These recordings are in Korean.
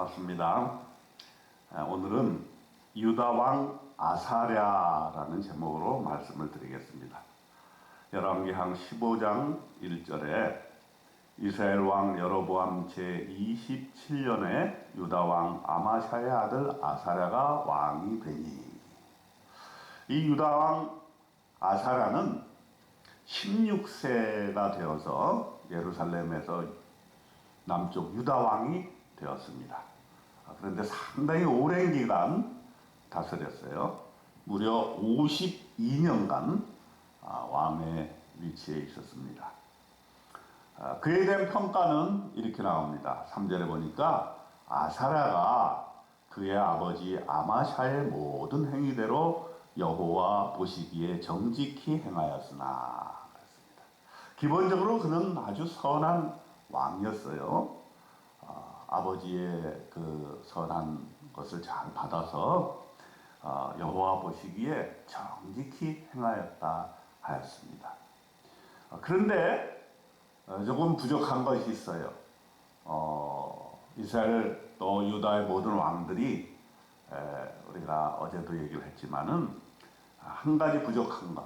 반갑습니다. 오늘은 유다 왕 아사랴라는 제목으로 말씀을 드리겠습니다. 열왕기상 15장 1절에 이스라엘 왕 여로보암 제27년에 유다 왕 아마샤의 아들 아사랴가 왕이 되니, 이 유다 왕 아사랴는 16세가 되어서 예루살렘에서 남쪽 유다 왕이 되었습니다. 그런데 상당히 오랜 기간 다스렸어요. 무려 52년간 왕의 위치에 있었습니다. 그에 대한 평가는 이렇게 나옵니다. 3절에 보니까 아사랴가 그의 아버지 아마샤의 모든 행위대로 여호와 보시기에 정직히 행하였으나 그랬습니다. 기본적으로 그는 아주 선한 왕이었어요. 아버지의 그 선한 것을 잘 받아서 여호와 보시기에 정직히 행하였다 하였습니다. 그런데 조금 부족한 것이 있어요. 이스라엘 또 유다의 모든 왕들이 우리가 어제도 얘기를 했지만은 한 가지 부족한 것,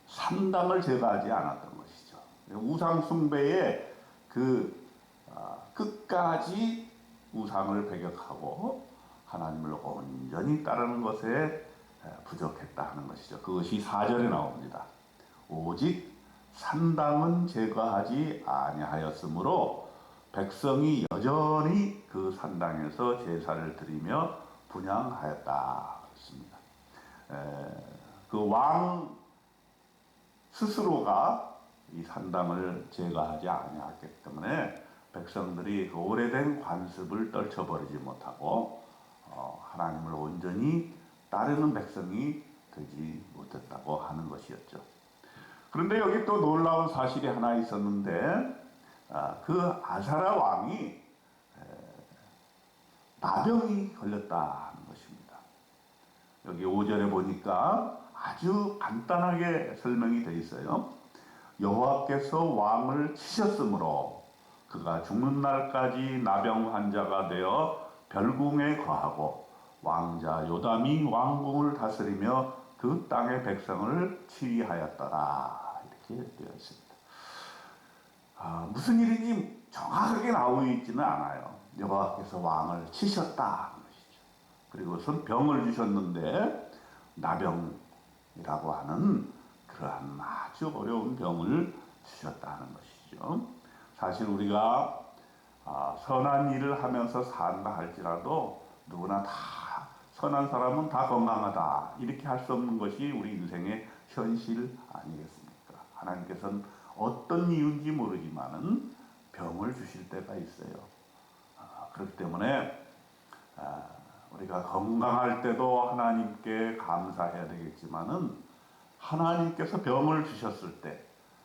산당을 제거하지 않았던 것이죠. 우상 숭배에 끝까지 우상을 배격하고 하나님을 온전히 따르는 것에 부족했다 하는 것이죠. 그것이 4절에 나옵니다. 오직 산당은 제거하지 아니하였으므로 백성이 여전히 그 산당에서 제사를 드리며 분향하였다 그렇습니다. 그 왕 스스로가 이 산당을 제거하지 아니하기 때문에 백성들이 그 오래된 관습을 떨쳐버리지 못하고 하나님을 온전히 따르는 백성이 되지 못했다고 하는 것이었죠. 그런데 여기 또 놀라운 사실이 하나 있었는데, 그 아사랴 왕이 나병이 걸렸다 하는 것입니다. 여기 5절에 보니까 아주 간단하게 설명이 되어 있어요. 여호와께서 왕을 치셨으므로 그가 죽는 날까지 나병 환자가 되어 별궁에 거하고 왕자 요담이 왕궁을 다스리며 그 땅의 백성을 치리하였더라 이렇게 되어 있습니다. 무슨 일인지 정확하게 나오고 있지는 않아요. 여호와께서 왕을 치셨다 하는 것이죠. 그리고선 병을 주셨는데 나병이라고 하는 그러한 아주 어려운 병을 주셨다 하는 것이죠. 사실 우리가 선한 일을 하면서 산다 할지라도 누구나 다 선한 사람은 다 건강하다 이렇게 할 수 없는 것이 우리 인생의 현실 아니겠습니까? 하나님께서는 어떤 이유인지 모르지만은 병을 주실 때가 있어요. 그렇기 때문에 우리가 건강할 때도 하나님께 감사해야 되겠지만은 하나님께서 병을 주셨을 때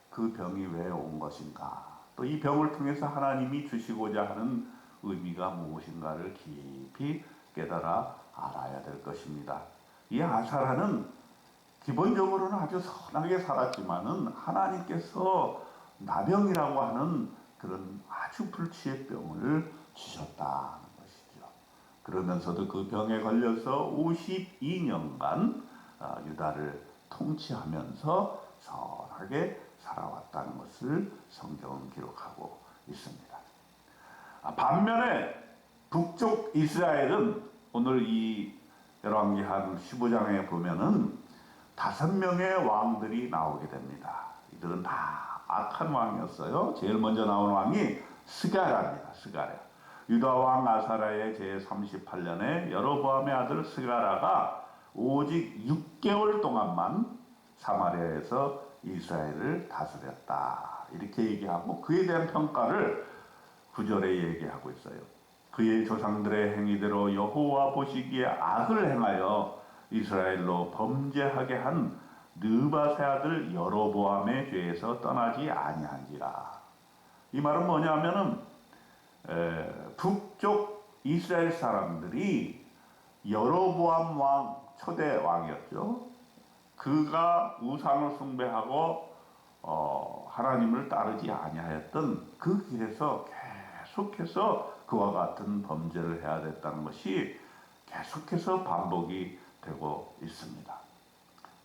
그 병이 왜 온 것인가, 또 이 병을 통해서 하나님이 주시고자 하는 의미가 무엇인가를 깊이 깨달아 알아야 될 것입니다. 이 아사랴는 기본적으로는 아주 선하게 살았지만은 하나님께서 나병이라고 하는 그런 아주 불치의 병을 주셨다는 것이죠. 그러면서도 그 병에 걸려서 52년간 유다를 통치하면서 선하게 살아왔다는 것을 성경은 기록하고 있습니다. 반면에 북쪽 이스라엘은 오늘 이 열왕기상 15장에 보면은 5명의 왕들이 나오게 됩니다. 이들은 다 악한 왕이었어요. 제일 먼저 나온 왕이 스가랴입니다. 스가랴. 유다 왕 아사랴의 제38년에 여로보암의 아들 스가랴가 오직 6개월 동안만 사마리아에서 이스라엘을 다스렸다 이렇게 얘기하고, 그에 대한 평가를 9절에 얘기하고 있어요. 그의 조상들의 행위대로 여호와 보시기에 악을 행하여 이스라엘로 범죄하게 한 느밧의 아들 여로보암의 죄에서 떠나지 아니한지라. 이 말은 뭐냐면은 북쪽 이스라엘 사람들이 여로보암 왕, 초대 왕이었죠. 그가 우상을 숭배하고 하나님을 따르지 아니하였던 그 길에서 계속해서 그와 같은 범죄를 해야 됐다는 것이 계속해서 반복이 되고 있습니다.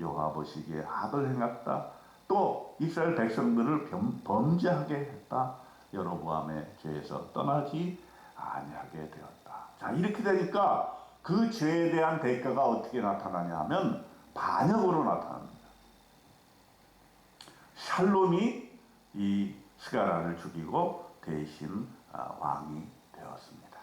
여호와 보시기에 악을 행했다. 또 이스라엘 백성들을 범죄하게 했다. 여로보암의 죄에서 떠나지 아니하게 되었다. 자, 이렇게 되니까 그 죄에 대한 대가가 어떻게 나타나냐 하면 반역으로 나타납니다. 샬롬이 이 스가랴를 죽이고 대신 왕이 되었습니다.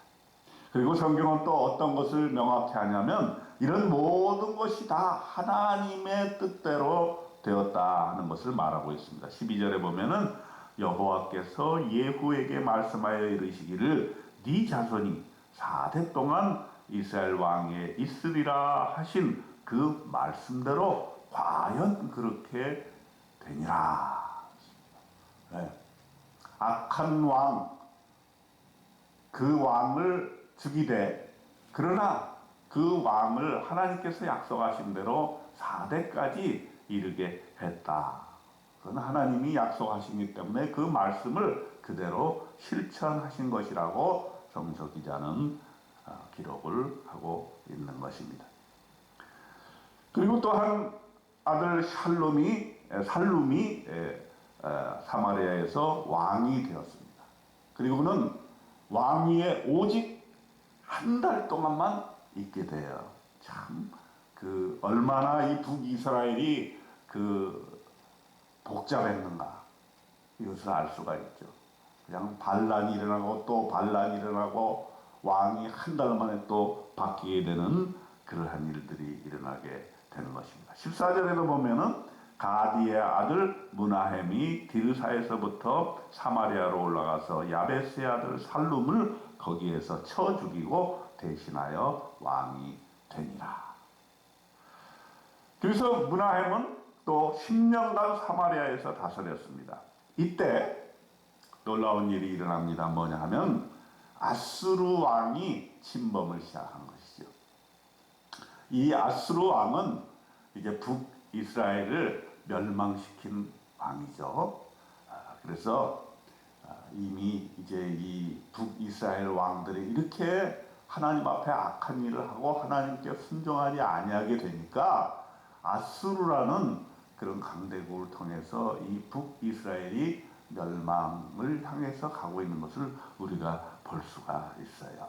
그리고 성경은 또 어떤 것을 명확히 하냐면 이런 모든 것이 다 하나님의 뜻대로 되었다 하는 것을 말하고 있습니다. 12절에 보면은 여호와께서 예후에게 말씀하여 이르시기를 네 자손이 4대 동안 이스라엘 왕에 있으리라 하신 그 말씀대로 과연 그렇게 되니라. 네. 악한 왕, 그 왕을 죽이되 그러나 그 왕을 하나님께서 약속하신 대로 4대까지 이르게 했다. 그건 하나님이 약속하시기 때문에 그 말씀을 그대로 실천하신 것이라고 성서 기자는 기록을 하고 있는 것입니다. 그리고 또한 아들 살룸이 사마리아에서 왕이 되었습니다. 그리고는 왕위에 오직 한 달 동안만 있게 돼요. 참, 얼마나 이 북이스라엘이 복잡했는가. 이것을 알 수가 있죠. 그냥 반란이 일어나고 또 반란이 일어나고 왕이 한 달 만에 또 바뀌게 되는 그러한 일들이 일어나게 되는 것입니다. 14절에도 보면은 가디의 아들 무나헴이 디르사에서부터 사마리아로 올라가서 야베스의 아들 살룸을 거기에서 쳐 죽이고 대신하여 왕이 되니라. 그래서 무나헴은 또 10년간 사마리아에서 다스렸습니다. 이때 놀라운 일이 일어납니다. 뭐냐 하면 아수르 왕이 침범을 시작한 것이죠. 이 아수르 왕은 이제 북이스라엘을 멸망시킨 왕이죠. 그래서 이미 이제 이 북이스라엘 왕들이 이렇게 하나님 앞에 악한 일을 하고 하나님께 순종하지 아니하게 되니까 아수르라는 그런 강대국을 통해서 이 북이스라엘이 멸망을 향해서 가고 있는 것을 우리가 볼 수가 있어요.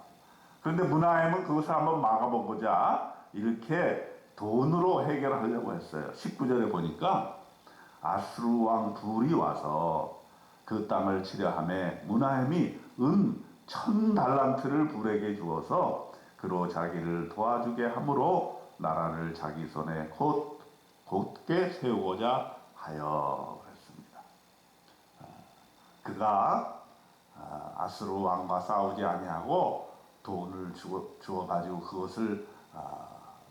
그런데 무나헴은 그것을 한번 막아보고자 이렇게 돈으로 해결하려고 했어요. 19절에 보니까 아수르 왕 둘이 와서 그 땅을 치려하매 무나헴이 은 1000달란트를 불에게 주어서 그로 자기를 도와주게 함으로 나라를 자기 손에 곧게 세우고자 하여 그랬습니다. 그가 아수르 왕과 싸우지 아니하고 돈을 주어가지고 그것을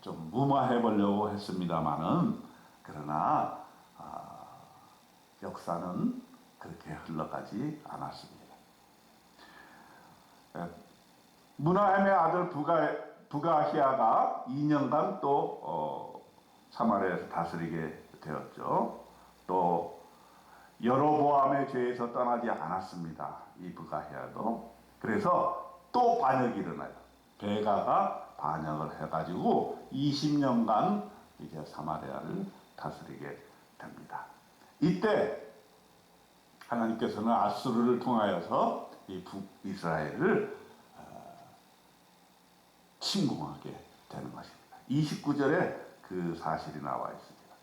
좀 무마해 보려고 했습니다마는 그러나 역사는 그렇게 흘러가지 않았습니다. 무나헴의 아들 부가히아가 2년간 또 사마리아에서 다스리게 되었죠. 또 여로보암의 죄에서 떠나지 않았습니다. 이 부가히아도. 그래서 또 반역이 일어나요. 베가가 반역을 해가지고 20년간 이제 사마리아를 다스리게 됩니다. 이때 하나님께서는 아수르를 통하여서 이 북이스라엘을 침공하게 되는 것입니다. 29절에 그 사실이 나와 있습니다.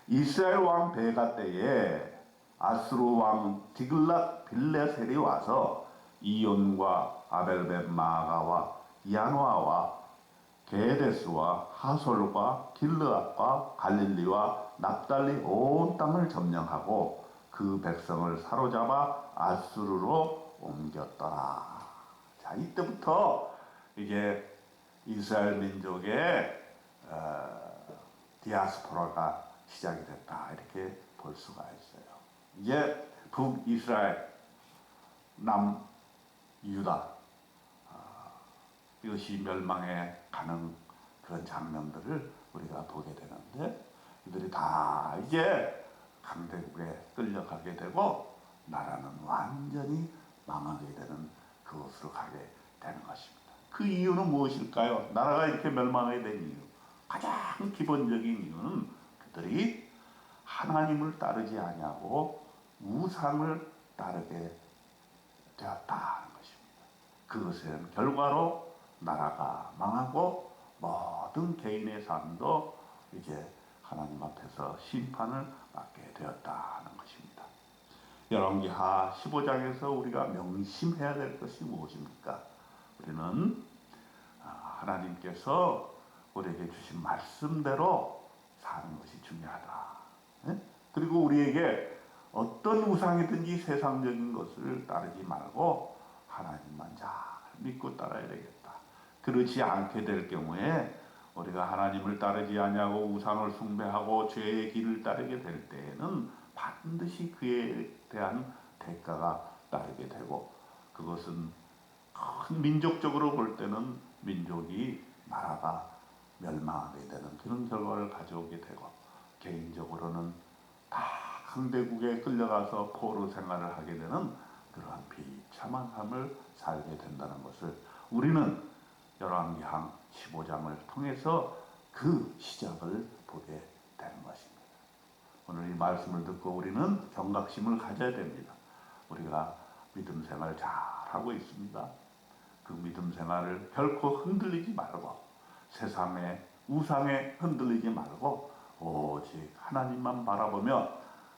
이스라엘 왕 베가 때에 아수르 왕 디글랏 빌레셀이 와서 이온과 아벨벳 마가와 야노아와 게데스와 하솔과 길르앗과 갈릴리와 납달리 온 땅을 점령하고 그 백성을 사로잡아 아수르로 옮겼더라. 자, 이때부터 이제 이스라엘 민족의 디아스포라가 시작이 됐다. 이렇게 볼 수가 있어요. 이제 북이스라엘, 남유다 이것이 멸망해 가는 그런 장면들을 우리가 보게 되는데 이들이 다 이제 강대국에 끌려가게 되고 나라는 완전히 망하게 되는 그것으로 가게 되는 것입니다. 그 이유는 무엇일까요? 나라가 이렇게 멸망하게 된 이유, 가장 기본적인 이유는 그들이 하나님을 따르지 아니하고 우상을 따르게 되었다는 것입니다. 그것은 결과로 나라가 망하고 모든 개인의 삶도 이제 하나님 앞에서 심판을 받게 되었다는 것입니다. 열왕기하 15장에서 우리가 명심해야 될 것이 무엇입니까? 우리는 하나님께서 우리에게 주신 말씀대로 사는 것이 중요하다. 그리고 우리에게 어떤 우상이든지 세상적인 것을 따르지 말고 하나님만 잘 믿고 따라야 되겠다. 그렇지 않게 될 경우에 우리가 하나님을 따르지 아니하고 우상을 숭배하고 죄의 길을 따르게 될 때에는 반드시 그에 대한 대가가 따르게 되고, 그것은 큰 민족적으로 볼 때는 민족이 나라가 멸망하게 되는 그런 결과를 가져오게 되고, 개인적으로는 다 강대국에 끌려가서 포로 생활을 하게 되는 그러한 비참한 삶을 살게 된다는 것을 우리는 열왕기하 15장을 통해서 그 시작을 보게 되는 것입니다. 오늘 이 말씀을 듣고 우리는 경각심을 가져야 됩니다. 우리가 믿음 생활 잘 하고 있습니다. 그 믿음 생활을 결코 흔들리지 말고, 세상의 우상에 흔들리지 말고 오직 하나님만 바라보며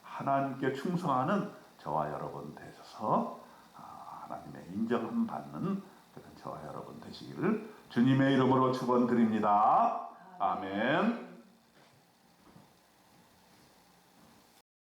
하나님께 충성하는 저와 여러분 되셔서 하나님의 인정함 받는 그런 저와 여러분 되시기를 주님의 이름으로 축원드립니다. 아멘.